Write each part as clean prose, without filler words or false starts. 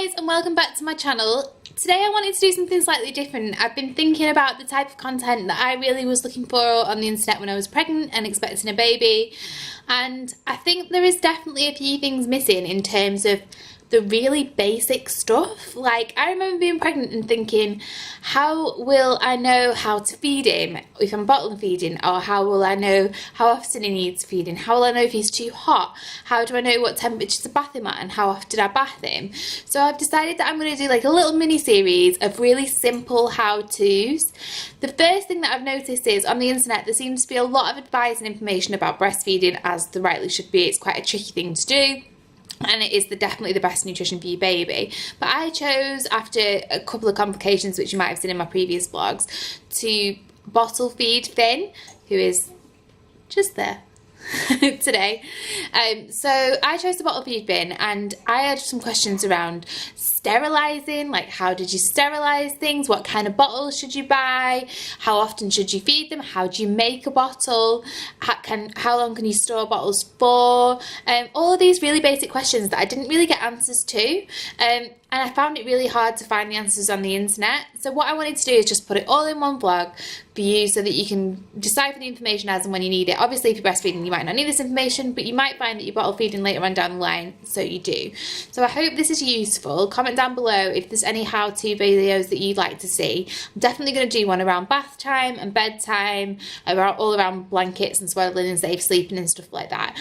guys, and welcome back to my channel. Today I wanted to do something slightly different. I've been thinking about the type of content that I really was looking for on the internet when I was pregnant and expecting a baby, and I think there is definitely a few things missing in terms of the really basic stuff. Like, I remember being pregnant and thinking, how will I know how to feed him if I'm bottle feeding? Or how will I know how often he needs feeding? How will I know if he's too hot? How do I know what temperature to bath him at and how often I bath him? So I've decided that I'm going to do like a little mini series of really simple how-tos. The first thing that I've noticed is on the internet there seems to be a lot of advice and information about breastfeeding, as there rightly should be. It's quite a tricky thing to do, and it is definitely the best nutrition for your baby. But I chose, after a couple of complications which you might have seen in my previous vlogs, to bottle feed Finn, who is just there today. So I chose to bottle feed Finn, and I had some questions around sterilising, like how did you sterilise things, what kind of bottles should you buy, how often should you feed them, how do you make a bottle, how long can you store bottles for, all of these really basic questions that I didn't really get answers to, and I found it really hard to find the answers on the internet. So what I wanted to do is just put it all in one vlog for you so that you can decipher the information as and when you need it. Obviously if you're breastfeeding you might not need this information, but you might find that you're bottle feeding later on down the line, so you do. So I hope this is useful. Comment down below if there's any how-to videos that you'd like to see. I'm definitely going to do one around bath time and bedtime, all around blankets and swaddling and safe sleeping and stuff like that.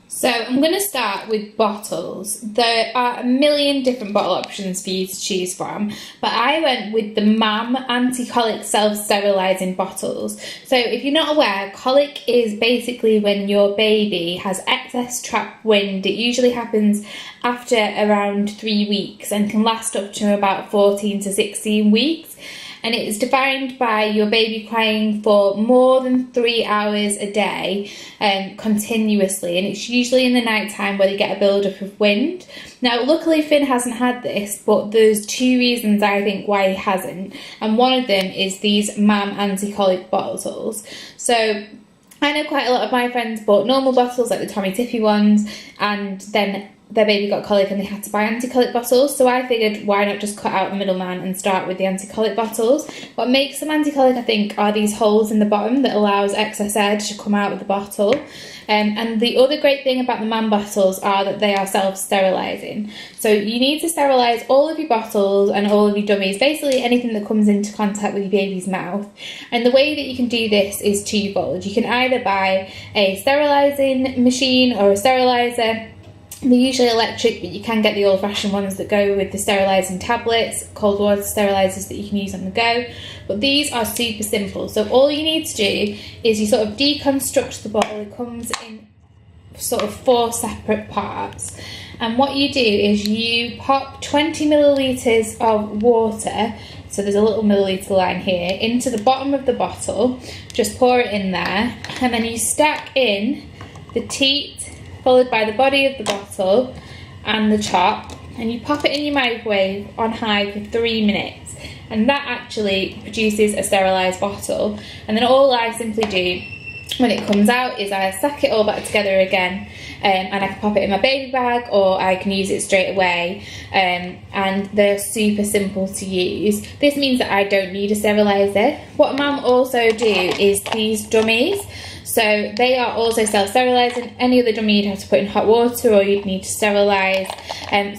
So I'm going to start with bottles. There are a million different bottle options for you to choose from, but I went with the MAM anti-colic self-sterilising bottles. So if you're not aware, colic is basically when your baby has excess trapped wind. It usually happens after around 3 weeks and can last up to about 14 to 16 weeks. And it is defined by your baby crying for more than 3 hours a day continuously, and it's usually in the night time where they get a build-up of wind. Now luckily Finn hasn't had this, but there's two reasons I think why he hasn't, and one of them is these MAM anti-colic bottles. So I know quite a lot of my friends bought normal bottles like the Tommee Tippee ones, and then their baby got colic and they had to buy anti-colic bottles, so I figured why not just cut out the middleman and start with the anti-colic bottles. What makes them anti-colic, I think, are these holes in the bottom that allows excess air to come out of the bottle. And the other great thing about the MAM bottles are that they are self-sterilising. So you need to sterilise all of your bottles and all of your dummies, basically anything that comes into contact with your baby's mouth. And the way that you can do this is twofold. You can either buy a sterilising machine or a steriliser. They're usually electric, but you can get the old-fashioned ones that go with the sterilising tablets, cold water sterilisers that you can use on the go. But these are super simple. So all you need to do is you sort of deconstruct the bottle. It comes in sort of 4 separate parts. And what you do is you pop 20 millilitres of water, so there's a little milliliter line here, into the bottom of the bottle. Just pour it in there, and then you stack in the teat, followed by the body of the bottle and the top, and you pop it in your microwave on high for 3 minutes, and that actually produces a sterilised bottle. And then all I simply do when it comes out is I stack it all back together again, and I can pop it in my baby bag or I can use it straight away, and they're super simple to use. This means that I don't need a steriliser. What Mum also do is these dummies. So they are also self-sterilising. Any other dummy you'd have to put in hot water or you'd need to sterilise.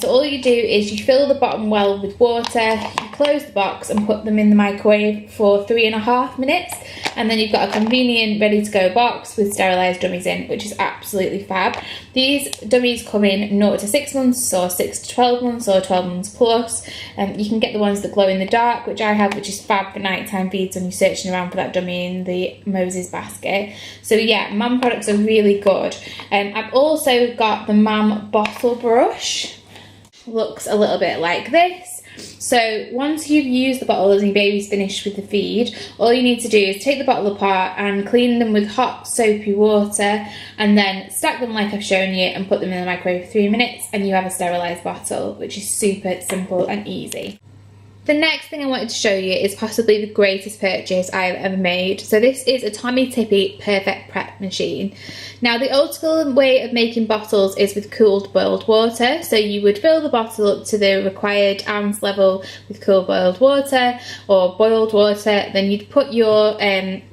So all you do is you fill the bottom well with water, you close the box and put them in the microwave for 3.5 minutes, and then you've got a convenient ready to go box with sterilised dummies in, which is absolutely fab. These dummies come in 0 to 6 months or 6 to 12 months or 12 months plus. You can get the ones that glow in the dark, which I have, which is fab for nighttime feeds when you're searching around for that dummy in the Moses basket. So yeah, MAM products are really good. I've also got the MAM bottle brush. Looks a little bit like this. So once you've used the bottles and your baby's finished with the feed, all you need to do is take the bottle apart and clean them with hot soapy water, and then stack them like I've shown you and put them in the microwave for 3 minutes, and you have a sterilised bottle, which is super simple and easy. The next thing I wanted to show you is possibly the greatest purchase I've ever made. So this is a Tommee Tippee Perfect Prep machine. Now the old school way of making bottles is with cooled boiled water. So you would fill the bottle up to the required ounce level with cooled boiled water or boiled water. Then you'd put your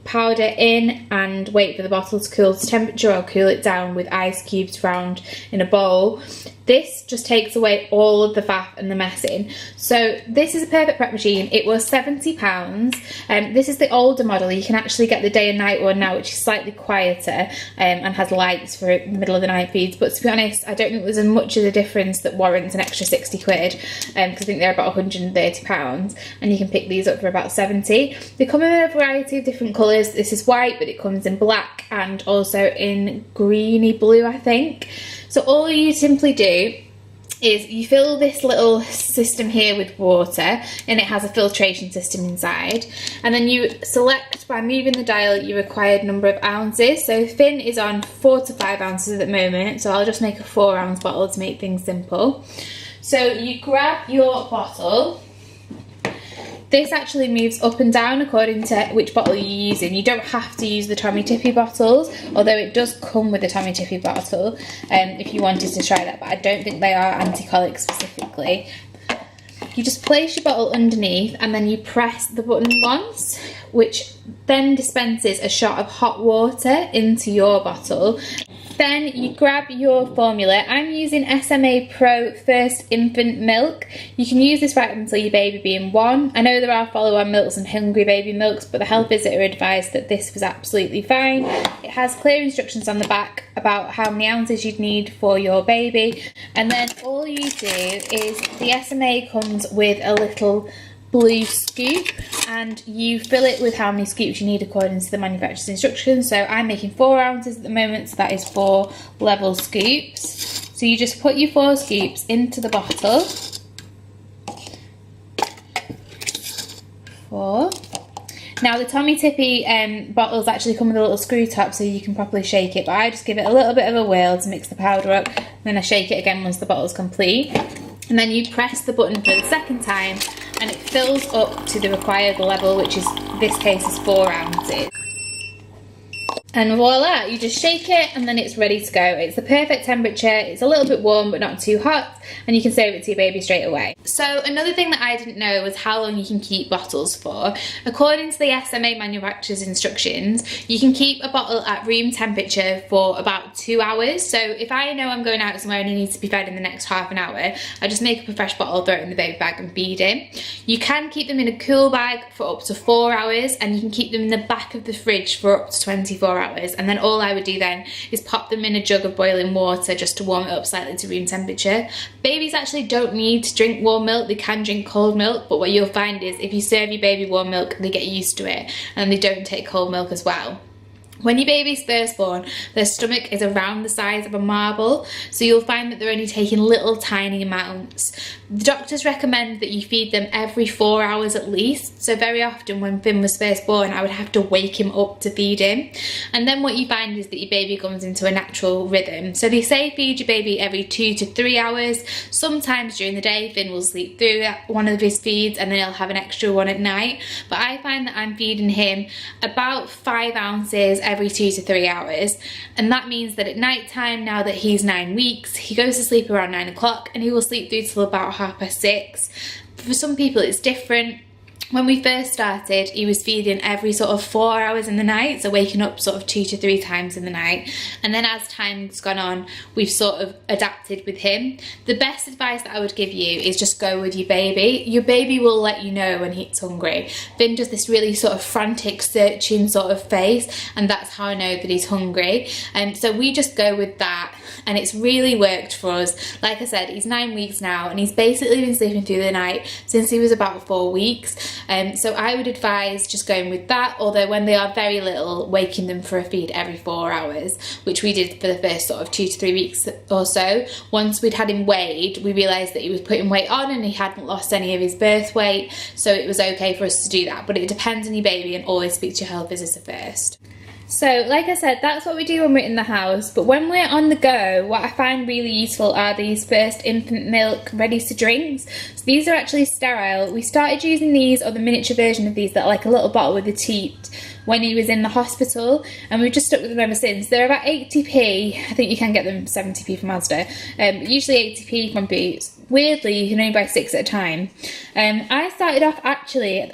powder in and wait for the bottle to cool to temperature or cool it down with ice cubes round in a bowl. This just takes away all of the faff and the messing. So this is a Perfect Prep machine. It was £70. This is the older model. You can actually get the day and night one now, which is slightly quieter and has lights for the middle of the night feeds. But to be honest, I don't think there's as much of a difference that warrants an extra 60 quid because I think they're about £130 and you can pick these up for about 70. They come in a variety of different colours. This is white, but it comes in black and also in greeny blue, I think. So all you simply do is you fill this little system here with water and it has a filtration system inside, and then you select by moving the dial your required number of ounces. So Finn is on 4 to 5 ounces at the moment, so I'll just make a 4 ounce bottle to make things simple. So you grab your bottle. This actually moves up and down according to which bottle you're using. You don't have to use the Tommee Tippee bottles, although it does come with a Tommee Tippee bottle if you wanted to try that, but I don't think they are anti-colic specifically. You just place your bottle underneath and then you press the button once, which then dispenses a shot of hot water into your bottle. Then you grab your formula. I'm using SMA Pro First Infant Milk. You can use this right until your baby being 1. I know there are follow-on milks and hungry baby milks, but the health visitor advised that this was absolutely fine. It has clear instructions on the back about how many ounces you'd need for your baby. And then all you do is, the SMA comes with a little blue scoop and you fill it with how many scoops you need according to the manufacturer's instructions. So I'm making 4 ounces at the moment, so that is 4 level scoops. So you just put your 4 scoops into the bottle. 4. Now the Tommee Tippee bottles actually come with a little screw top so you can properly shake it, but I just give it a little bit of a whirl to mix the powder up, and then I shake it again once the bottle's complete. And then you press the button for the second time and it fills up to the required level, which is, this case is 4 ounces. And voila, you just shake it and then it's ready to go. It's the perfect temperature, it's a little bit warm but not too hot, and you can serve it to your baby straight away. So another thing that I didn't know was how long you can keep bottles for. According to the SMA manufacturer's instructions, you can keep a bottle at room temperature for about 2 hours. So if I know I'm going out somewhere and he needs to be fed in the next half an hour, I just make up a fresh bottle, throw it in the baby bag and feed him. You can keep them in a cool bag for up to 4 hours, and you can keep them in the back of the fridge for up to 24 hours. And then all I would do then is pop them in a jug of boiling water just to warm it up slightly to room temperature. Babies actually don't need to drink warm milk, they can drink cold milk, but what you'll find is if you serve your baby warm milk, they get used to it and they don't take cold milk as well. When your baby's first born, their stomach is around the size of a marble, so you'll find that they're only taking little tiny amounts. The doctors recommend that you feed them every 4 hours at least, so very often when Finn was first born I would have to wake him up to feed him. And then what you find is that your baby comes into a natural rhythm. So they say feed your baby every 2 to 3 hours. Sometimes during the day Finn will sleep through one of his feeds and then he'll have an extra one at night, but I find that I'm feeding him about 5 ounces every 2 to 3 hours, and that means that at night time, now that he's 9 weeks, he goes to sleep around 9 o'clock and he will sleep through till about 6:30. For some people it's different. When we first started, he was feeding every sort of 4 hours in the night, so waking up sort of 2 to 3 times in the night. And then as time's gone on, we've sort of adapted with him. The best advice that I would give you is just go with your baby. Your baby will let you know when he's hungry. Finn does this really sort of frantic, searching sort of face, and that's how I know that he's hungry. And so we just go with that, and it's really worked for us. Like I said, he's 9 weeks now, and he's basically been sleeping through the night since he was about 4 weeks. So I would advise just going with that, although when they are very little, waking them for a feed every 4 hours, which we did for the first sort of 2 to 3 weeks or so. Once we'd had him weighed, we realised that he was putting weight on and he hadn't lost any of his birth weight, so it was okay for us to do that. But it depends on your baby, and always speak to your health visitor first. So, like I said, that's what we do when we're in the house, but when we're on the go, what I find really useful are these first infant milk ready-to-drinks. So these are actually sterile. We started using these, or the miniature version of these, that are like a little bottle with a teat, when he was in the hospital, and we've just stuck with them ever since. They're about 80p, I think you can get them 70p from Asda, but usually 80p from Boots. Weirdly, you can only buy 6 at a time. I started off actually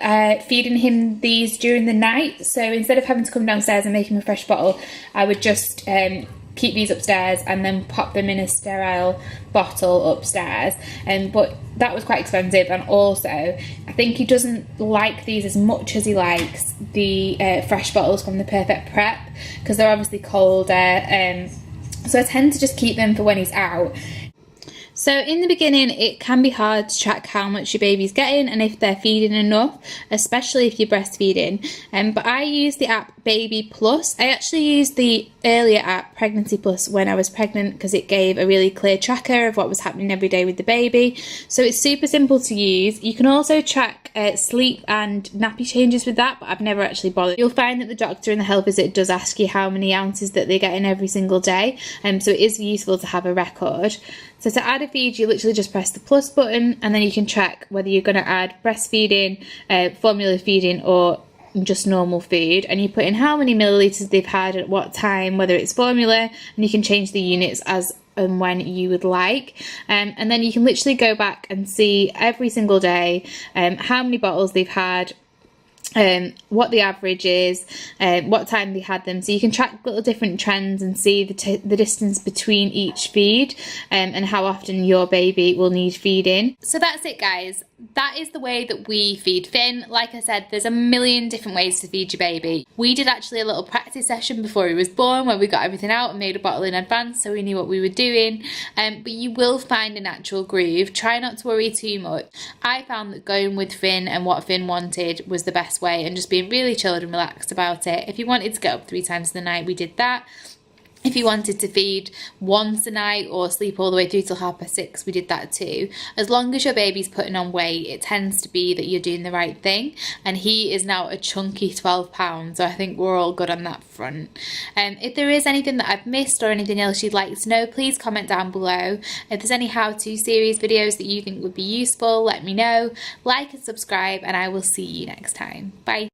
feeding him these during the night, so instead of having to come downstairs and make him a fresh bottle, I would just keep these upstairs and then pop them in a sterile bottle upstairs. But that was quite expensive, and also I think he doesn't like these as much as he likes the fresh bottles from the Perfect Prep, because they're obviously colder, so I tend to just keep them for when he's out. So in the beginning, it can be hard to track how much your baby's getting and if they're feeding enough, especially if you're breastfeeding. But I use the app Baby Plus. I actually used the earlier app Pregnancy Plus when I was pregnant, because it gave a really clear tracker of what was happening every day with the baby. So it's super simple to use. You can also track sleep and nappy changes with that, but I've never actually bothered. You'll find that the doctor in the health visit does ask you how many ounces that they get in every single day, so it is useful to have a record. So to add a feed, you literally just press the plus button, and then you can track whether you're going to add breastfeeding, formula feeding, or just normal food, and you put in how many millilitres they've had at what time, whether it's formula, and you can change the units as and when you would like, and then you can literally go back and see every single day how many bottles they've had, what the average is, what time they had them, so you can track little different trends and see the distance between each feed, and how often your baby will need feeding. So that's it, guys. That is the way that we feed Finn. Like I said, there's a million different ways to feed your baby. We did actually a little practice session before he was born, where we got everything out and made a bottle in advance so we knew what we were doing, but you will find a natural groove. Try not to worry too much. I found that going with Finn and what Finn wanted was the best way, and just being really chilled and relaxed about it. If he wanted to get up 3 times in the night, we did that. If you wanted to feed once a night or sleep all the way through till 6:30, we did that too. As long as your baby's putting on weight, it tends to be that you're doing the right thing, and he is now a chunky 12 pounds, so I think we're all good on that front. If there is anything that I've missed or anything else you'd like to know, please comment down below. If there's any how-to series videos that you think would be useful, let me know. Like and subscribe, and I will see you next time. Bye.